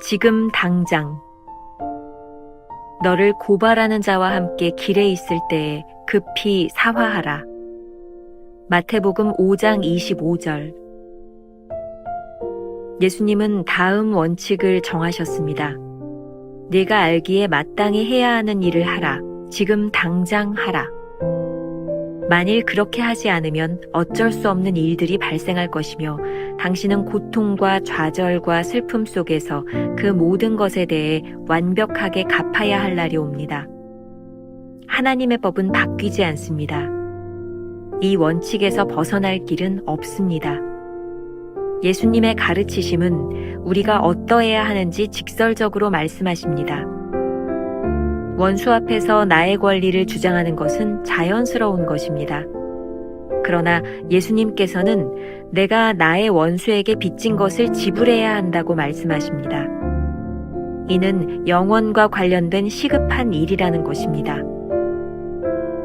지금 당장 너를 고발하는 자와 함께 길에 있을 때에 급히 사화하라. 마태복음 5장 25절. 예수님은 다음 원칙을 정하셨습니다. 네가 알기에 마땅히 해야 하는 일을 하라. 지금 당장 하라. 만일 그렇게 하지 않으면 어쩔 수 없는 일들이 발생할 것이며 당신은 고통과 좌절과 슬픔 속에서 그 모든 것에 대해 완벽하게 갚아야 할 날이 옵니다. 하나님의 법은 바뀌지 않습니다. 이 원칙에서 벗어날 길은 없습니다. 예수님의 가르치심은 우리가 어떠해야 하는지 직설적으로 말씀하십니다. 원수 앞에서 나의 권리를 주장하는 것은 자연스러운 것입니다. 그러나 예수님께서는 내가 나의 원수에게 빚진 것을 지불해야 한다고 말씀하십니다. 이는 영원과 관련된 시급한 일이라는 것입니다.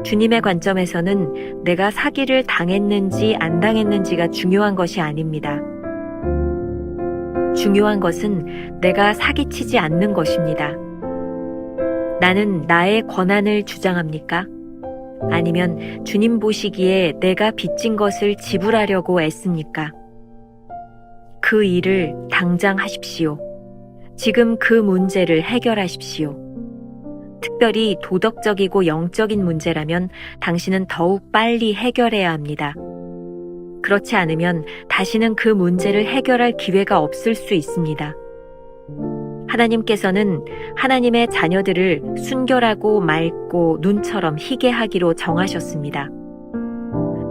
주님의 관점에서는 내가 사기를 당했는지 안 당했는지가 중요한 것이 아닙니다. 중요한 것은 내가 사기치지 않는 것입니다. 나는 나의 권한을 주장합니까? 아니면 주님 보시기에 내가 빚진 것을 지불하려고 애씁니까? 그 일을 당장 하십시오. 지금 그 문제를 해결하십시오. 특별히 도덕적이고 영적인 문제라면 당신은 더욱 빨리 해결해야 합니다. 그렇지 않으면 다시는 그 문제를 해결할 기회가 없을 수 있습니다. 하나님께서는 하나님의 자녀들을 순결하고 맑고 눈처럼 희게 하기로 정하셨습니다.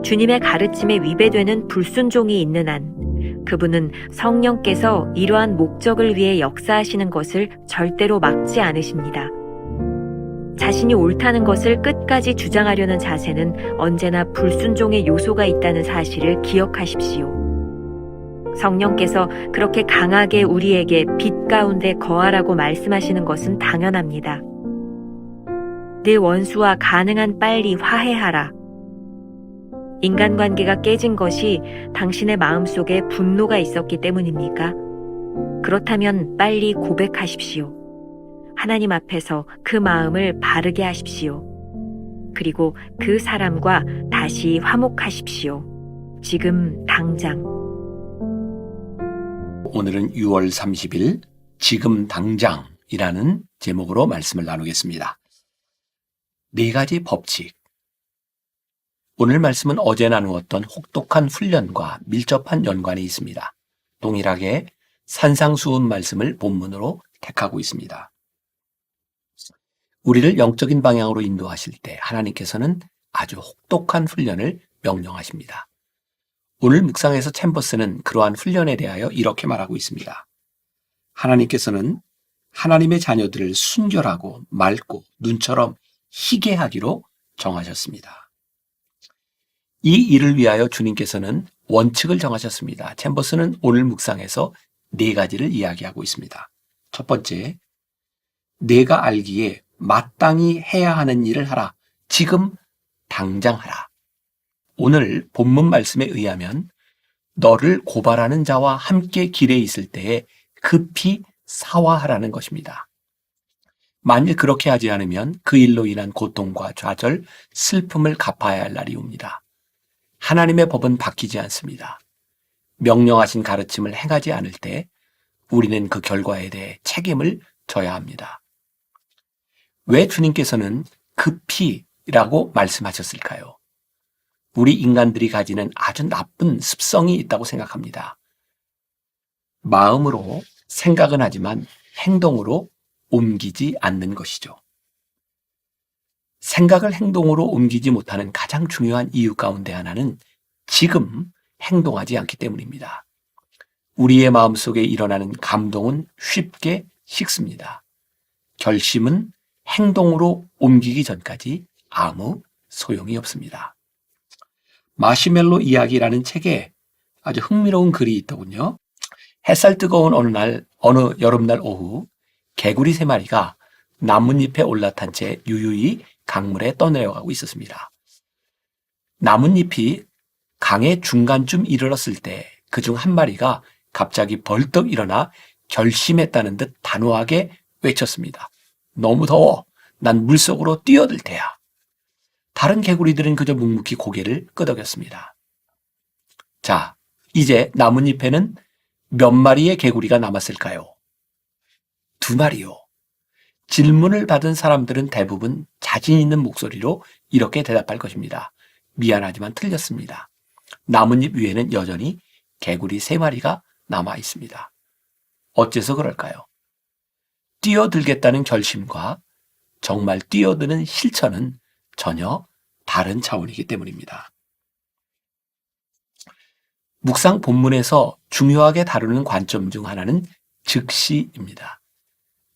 주님의 가르침에 위배되는 불순종이 있는 한 그분은 성령께서 이러한 목적을 위해 역사하시는 것을 절대로 막지 않으십니다. 자신이 옳다는 것을 끝까지 주장하려는 자세는 언제나 불순종의 요소가 있다는 사실을 기억하십시오. 성령께서 그렇게 강하게 우리에게 빛 가운데 거하라고 말씀하시는 것은 당연합니다. 네 원수와 가능한 빨리 화해하라. 인간관계가 깨진 것이 당신의 마음속에 분노가 있었기 때문입니까? 그렇다면 빨리 고백하십시오. 하나님 앞에서 그 마음을 바르게 하십시오. 그리고 그 사람과 다시 화목하십시오. 지금 당장. 오늘은 6월 30일 지금 당장이라는 제목으로 말씀을 나누겠습니다. 네 가지 법칙. 오늘 말씀은 어제 나누었던 혹독한 훈련과 밀접한 연관이 있습니다. 동일하게 산상수훈 말씀을 본문으로 택하고 있습니다. 우리를 영적인 방향으로 인도하실 때 하나님께서는 아주 혹독한 훈련을 명령하십니다. 오늘 묵상에서 챔버스는 그러한 훈련에 대하여 이렇게 말하고 있습니다. 하나님께서는 하나님의 자녀들을 순결하고 맑고 눈처럼 희게 하기로 정하셨습니다. 이 일을 위하여 주님께서는 원칙을 정하셨습니다. 챔버스는 오늘 묵상에서 네 가지를 이야기하고 있습니다. 첫 번째, 내가 알기에 마땅히 해야 하는 일을 하라. 지금 당장 하라. 오늘 본문 말씀에 의하면 너를 고발하는 자와 함께 길에 있을 때에 급히 사화하라는 것입니다. 만일 그렇게 하지 않으면 그 일로 인한 고통과 좌절, 슬픔을 갚아야 할 날이 옵니다. 하나님의 법은 바뀌지 않습니다. 명령하신 가르침을 행하지 않을 때 우리는 그 결과에 대해 책임을 져야 합니다. 왜 주님께서는 급히라고 말씀하셨을까요? 우리 인간들이 가지는 아주 나쁜 습성이 있다고 생각합니다. 마음으로 생각은 하지만 행동으로 옮기지 않는 것이죠. 생각을 행동으로 옮기지 못하는 가장 중요한 이유 가운데 하나는 지금 행동하지 않기 때문입니다. 우리의 마음속에 일어나는 감동은 쉽게 식습니다. 결심은 행동으로 옮기기 전까지 아무 소용이 없습니다. 마시멜로 이야기라는 책에 아주 흥미로운 글이 있더군요. 햇살 뜨거운 어느 여름날 오후 개구리 3마리가 나뭇잎에 올라탄 채 유유히 강물에 떠내려가고 있었습니다. 나뭇잎이 강의 중간쯤 이르렀을 때 그중 한 마리가 갑자기 벌떡 일어나 결심했다는 듯 단호하게 외쳤습니다. 너무 더워. 난 물속으로 뛰어들 테야. 다른 개구리들은 그저 묵묵히 고개를 끄덕였습니다. 자, 이제 나뭇잎에는 몇 마리의 개구리가 남았을까요? 2마리요. 질문을 받은 사람들은 대부분 자신 있는 목소리로 이렇게 대답할 것입니다. 미안하지만 틀렸습니다. 나뭇잎 위에는 여전히 개구리 3마리가 남아 있습니다. 어째서 그럴까요? 뛰어들겠다는 결심과 정말 뛰어드는 실천은 전혀 다른 차원이기 때문입니다. 묵상 본문에서 중요하게 다루는 관점 중 하나는 즉시입니다.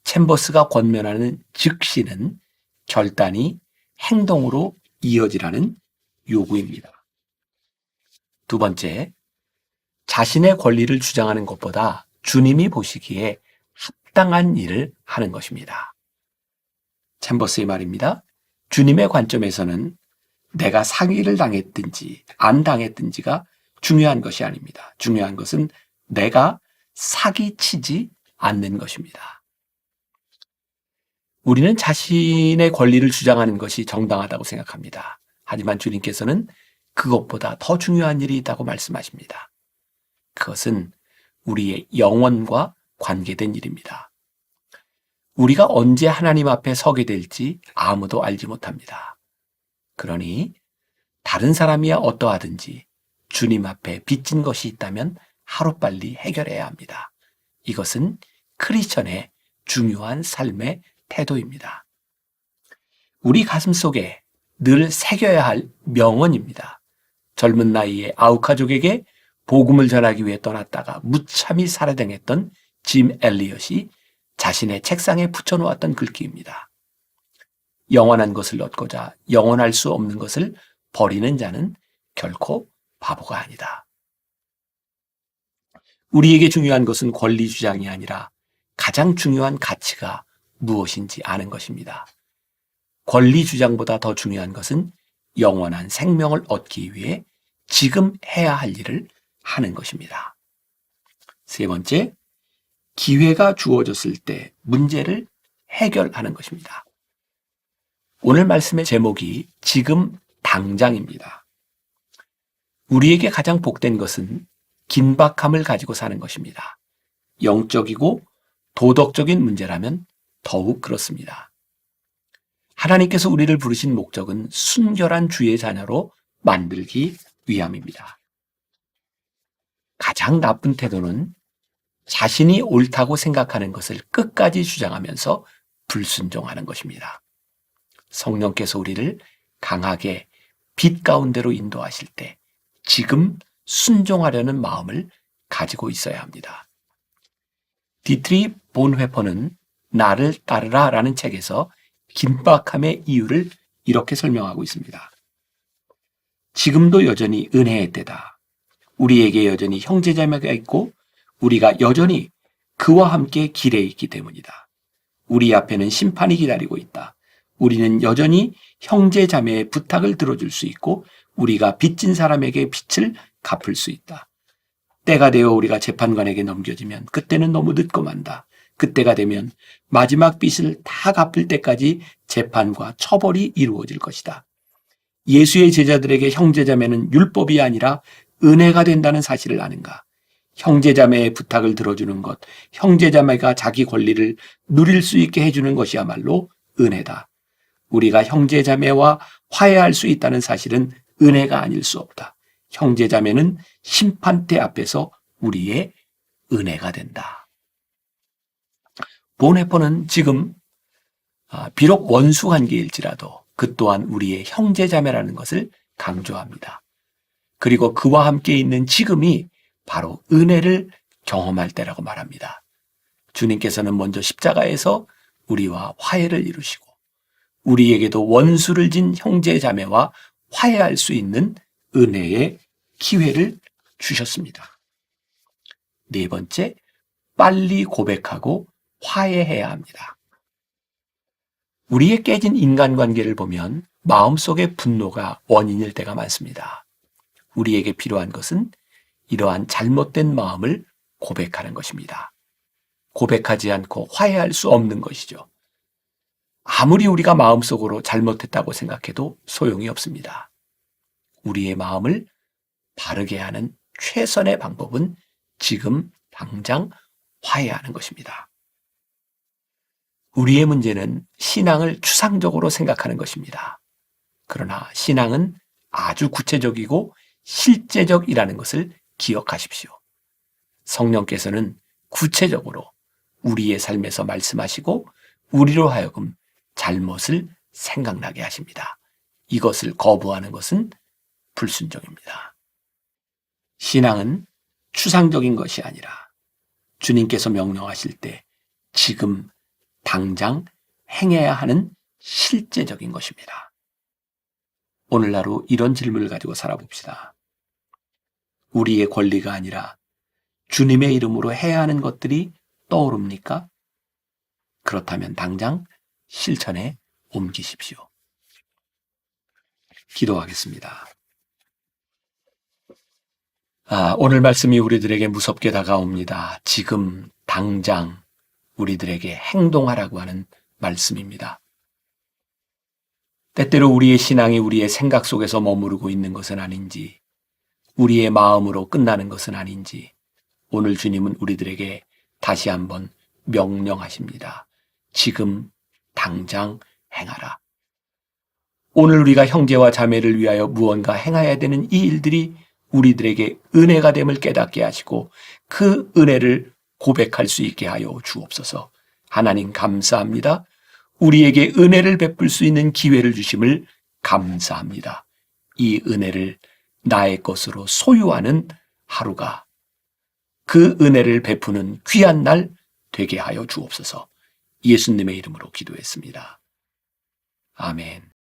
챔버스가 권면하는 즉시는 결단이 행동으로 이어지라는 요구입니다. 2번째, 자신의 권리를 주장하는 것보다 주님이 보시기에 합당한 일을 하는 것입니다. 챔버스의 말입니다. 주님의 관점에서는 내가 사기를 당했든지 안 당했든지가 중요한 것이 아닙니다. 중요한 것은 내가 사기치지 않는 것입니다. 우리는 자신의 권리를 주장하는 것이 정당하다고 생각합니다. 하지만 주님께서는 그것보다 더 중요한 일이 있다고 말씀하십니다. 그것은 우리의 영혼과 관계된 일입니다. 우리가 언제 하나님 앞에 서게 될지 아무도 알지 못합니다. 그러니 다른 사람이야 어떠하든지 주님 앞에 빚진 것이 있다면 하루빨리 해결해야 합니다. 이것은 크리스천의 중요한 삶의 태도입니다. 우리 가슴 속에 늘 새겨야 할 명언입니다. 젊은 나이에 아우카족에게 복음을 전하기 위해 떠났다가 무참히 살해당했던 짐 엘리엇이 자신의 책상에 붙여놓았던 글귀입니다. 영원한 것을 얻고자 영원할 수 없는 것을 버리는 자는 결코 바보가 아니다. 우리에게 중요한 것은 권리 주장이 아니라 가장 중요한 가치가 무엇인지 아는 것입니다. 권리 주장보다 더 중요한 것은 영원한 생명을 얻기 위해 지금 해야 할 일을 하는 것입니다. 3번째, 기회가 주어졌을 때 문제를 해결하는 것입니다. 오늘 말씀의 제목이 지금 당장입니다. 우리에게 가장 복된 것은 긴박함을 가지고 사는 것입니다. 영적이고 도덕적인 문제라면 더욱 그렇습니다. 하나님께서 우리를 부르신 목적은 순결한 주의 자녀로 만들기 위함입니다. 가장 나쁜 태도는 자신이 옳다고 생각하는 것을 끝까지 주장하면서 불순종하는 것입니다. 성령께서 우리를 강하게 빛 가운데로 인도하실 때 지금 순종하려는 마음을 가지고 있어야 합니다. 디트리 본회퍼는 나를 따르라 라는 책에서 긴박함의 이유를 이렇게 설명하고 있습니다. 지금도 여전히 은혜의 때다. 우리에게 여전히 형제자매가 있고 우리가 여전히 그와 함께 길에 있기 때문이다. 우리 앞에는 심판이 기다리고 있다. 우리는 여전히 형제자매의 부탁을 들어줄 수 있고 우리가 빚진 사람에게 빚을 갚을 수 있다. 때가 되어 우리가 재판관에게 넘겨지면 그때는 너무 늦고 만다. 그때가 되면 마지막 빚을 다 갚을 때까지 재판과 처벌이 이루어질 것이다. 예수의 제자들에게 형제자매는 율법이 아니라 은혜가 된다는 사실을 아는가? 형제자매의 부탁을 들어주는 것, 형제자매가 자기 권리를 누릴 수 있게 해주는 것이야말로 은혜다. 우리가 형제자매와 화해할 수 있다는 사실은 은혜가 아닐 수 없다. 형제자매는 심판대 앞에서 우리의 은혜가 된다. 본회퍼는 지금 비록 원수 관계일지라도 그 또한 우리의 형제자매라는 것을 강조합니다. 그리고 그와 함께 있는 지금이 바로 은혜를 경험할 때라고 말합니다. 주님께서는 먼저 십자가에서 우리와 화해를 이루시고 우리에게도 원수를 진 형제자매와 화해할 수 있는 은혜의 기회를 주셨습니다. 4번째, 빨리 고백하고 화해해야 합니다. 우리의 깨진 인간관계를 보면 마음속의 분노가 원인일 때가 많습니다. 우리에게 필요한 것은 이러한 잘못된 마음을 고백하는 것입니다. 고백하지 않고 화해할 수 없는 것이죠. 아무리 우리가 마음속으로 잘못했다고 생각해도 소용이 없습니다. 우리의 마음을 바르게 하는 최선의 방법은 지금 당장 화해하는 것입니다. 우리의 문제는 신앙을 추상적으로 생각하는 것입니다. 그러나 신앙은 아주 구체적이고 실제적이라는 것을 기억하십시오. 성령께서는 구체적으로 우리의 삶에서 말씀하시고 우리로 하여금 잘못을 생각나게 하십니다. 이것을 거부하는 것은 불순종입니다. 신앙은 추상적인 것이 아니라 주님께서 명령하실 때 지금 당장 행해야 하는 실제적인 것입니다. 오늘 하루 이런 질문을 가지고 살아봅시다. 우리의 권리가 아니라 주님의 이름으로 해야 하는 것들이 떠오릅니까? 그렇다면 당장 실천에 옮기십시오. 기도하겠습니다. 오늘 말씀이 우리들에게 무섭게 다가옵니다. 지금 당장 우리들에게 행동하라고 하는 말씀입니다. 때때로 우리의 신앙이 우리의 생각 속에서 머무르고 있는 것은 아닌지, 우리의 마음으로 끝나는 것은 아닌지, 오늘 주님은 우리들에게 다시 한번 명령하십니다. 지금 당장 행하라. 오늘 우리가 형제와 자매를 위하여 무언가 행해야 되는 이 일들이 우리들에게 은혜가 됨을 깨닫게 하시고 그 은혜를 고백할 수 있게 하여 주옵소서. 하나님 감사합니다. 우리에게 은혜를 베풀 수 있는 기회를 주심을 감사합니다. 이 은혜를 나의 것으로 소유하는 하루가 그 은혜를 베푸는 귀한 날 되게 하여 주옵소서. 예수님의 이름으로 기도했습니다. 아멘.